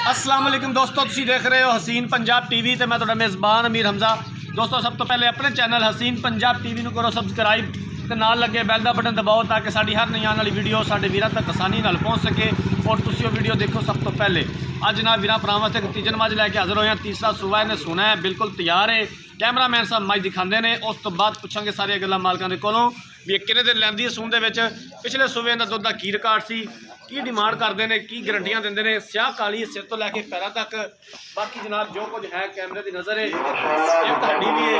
अस्सलाम वालेकुम दोस्तों, तुसीं देख रहे हो हसीन पंजाब टीवी ते मैं तुहाडा मेज़बान अमीर हमजा। दोस्तों सब तो पहले अपने चैनल हसीन पंजाब टीवी करो सबसक्राइब ते नाल लगे बैल का बटन दबाओ ताकि साड़ी हर नई आने वाली वीडियो साडे वीरां तक आसानी नाल पहुँच सके और तुसीं वो वीडियो देखो सब तो पहले। अज ना वीरां भरावां वास्ते एक तीजन मझ लैके हाज़र होए। तीसरा सूबा इन्हें सुना है, बिल्कुल तैयार है। कैमरामैन साहब मझ दिखाते हैं, उस तो बाद पूछांगे सारिया गल्लां मालकां दे कोलों भी किन्ने दिन लैंदी है सून दे विच, पिछले सूबे इन्हां दुध दा की रिकॉर्ड सी, की डिमांड करते हैं, की गारंटियां देंदे ने, स्याह काली सिर तो लैके पैरों तक। बाकी जनाब जो कुछ है कैमरे की नज़र है, एक हड्डी भी है।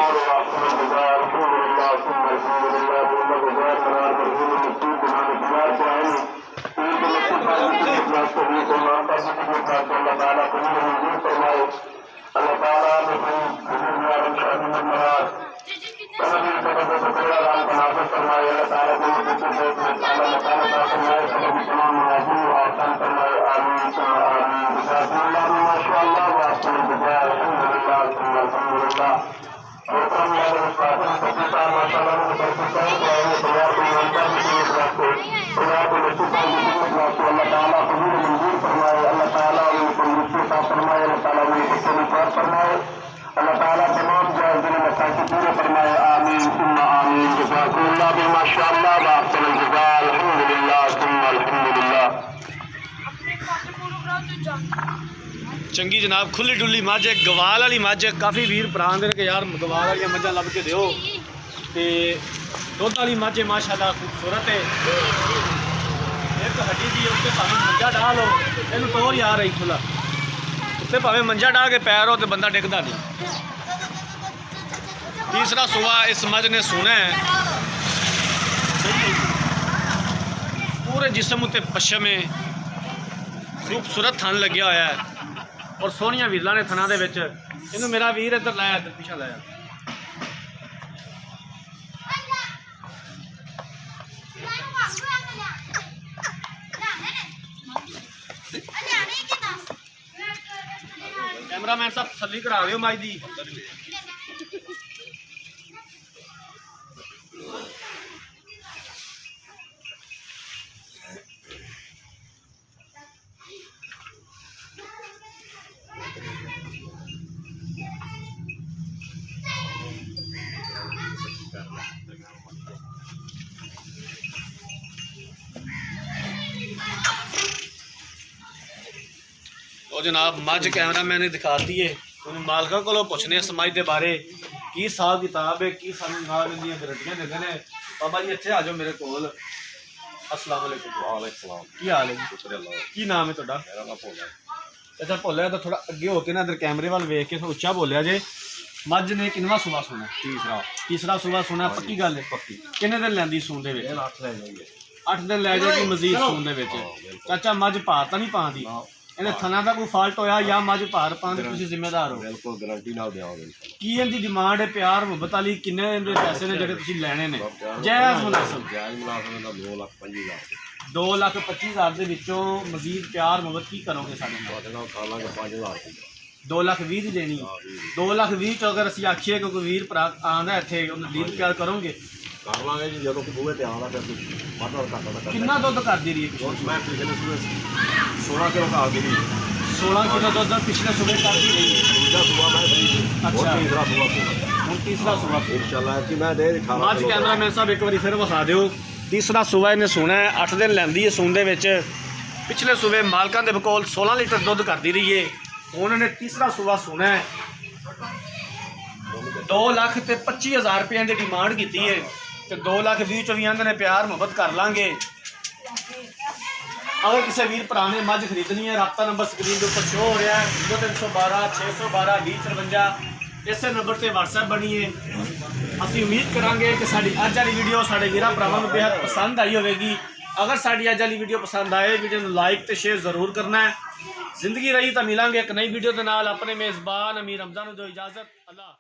अल्लाह ताला तमाम जायज़ दिल में ताकि पूरे फरमाए आमीन सुम्मा आमीन। जज़ाकुमुल्लाह बिमाशाअल्लाह व अहसनुल जज़ा। अल्हम्दुलिल्लाह सुम्मा अल्हम्दुलिल्लाह। चंगी जनाब खुली डुली मझ, गवाल वाली मझ। काफ़ी वीर भरा ने कि यार गवाल वाली मझां लभ के दिओ ते दुध वाली मझ माशाअल्लाह खूबसूरत है। एक हड्डी दी उत्ते भावें मंजा डाह लो, इहनूं तोड़ यार आई खुला उत्ते भावें मंजा डाह के पैर हो तो बंदा डिगदा नहीं। तीसरा सूबा इस मझ ने सुना है, पूरे जिस्म उत्ते पश्चिम है, खूबसूरत थन लग्या होया है और सोहनिया वीरलां ने थना दे विच। इहनूं मेरा वीर इधर लाया, इधर पिछा लाया। कैमरामैन साहब तसल्ली करा दिओ माई दी। और जनाब मझ कैमरामैन ने दिखा दी है, उन्हें मालका को पुछने इस मझ के बारे की हिसाब किताब है, की सानू नाल इन्दियां गारंटियां देंदे ने। बाबा जी इत्थे आ जाओ मेरे कोल। अस्सलाम वालेकुम। वालेकुम सलाम। की हाल है जी? शुक्र अल्लाह। की नाम है तुहाडा? मेरा नाम भोला। अच्छा भोला, तो थोड़ा अगे होके ना इधर कैमरे वाल वेख के थोड़ा उच्चा बोलिया जे। मझ ने किनवा सूबा सुना? तीसरा सूबा सुना। पक्की गल है? पक्की। किन्ने दिन लैंदी सून दे विच? 8 दिन लै जाएगी मजीद सून दे विच। चाचा मझ भार तां नहीं पांदी? इन्हें थना का कोई फाल्ट होया या मझ भार पांदी तुसीं जिम्मेदार हो? बिल्कुल गारंटी नाल देवांगे। की इहदी डिमांड है प्यार मुहब्बत वाली? किन्ने इहदे पैसे ने जिहड़े तुसीं लैणे ने? जायज़ मुनासिब? जायज़ मुनासिब दा 2,25,000। 2,25,000 दे विचों मजीद प्यार मुहब्बत की करोगे साडे नाल? खालांगे 5,000। 2,20,000 दी देनी? 2,20,000 चो अगर असीं आखीए कि कोई वीर भरा आंदा इत्थे उन्हें दीद प्यार करोगे? कर लांगे जी, जो बूहे ते आंदा फिर कितना दुध कर दी रही है? मैं पिछले सूबे 16 किलो का दी रही। 16 किलो दुध पिछले सूबे कर दी रही है। दूसरा सूबा मैं अच्छा तीसरा सूबा हूँ तीसरा सूबा इंशाल्लाह कि मैं दे मझ। कैमरामैन साहब एक बार फिर विखा दिओ। तीसरा सूबा इन्हें सुना है, 8 दिन लैंदी है सून दे विच। पिछले सूबे मालकां दे कोल 16 लीटर दुध कर दी रही है। उन्होंने तीसरा सूबा सुना है, 2,25,000 रुपये की डिमांड की है तो 2,20,000 चो भी आंदे ने प्यार मुहब्बत कर लांगे। अगर किसी वीर भरा ने मझ खरीदनी है, रब्ता नंबर स्क्रीन के ऊपर शो हो रहा है 0312 612 2053। इस नंबर से व्हाट्सएप बनी है। असी उम्मीद करांगे कि साड़ी अज वाली वीडियो साढ़े वीरां भरावां नूं बेहद पसंद आई होगी। अगर साड़ी अज वाली वीडियो पसंद आए, वीडियो को लाइक तो शेयर जरूर करना है। जिंदगी रही तो मिलांगे एक नई वीडियो के नाल। अपने मेज़बान अमीर हमजा नूं दो इजाजत। अल्लाह।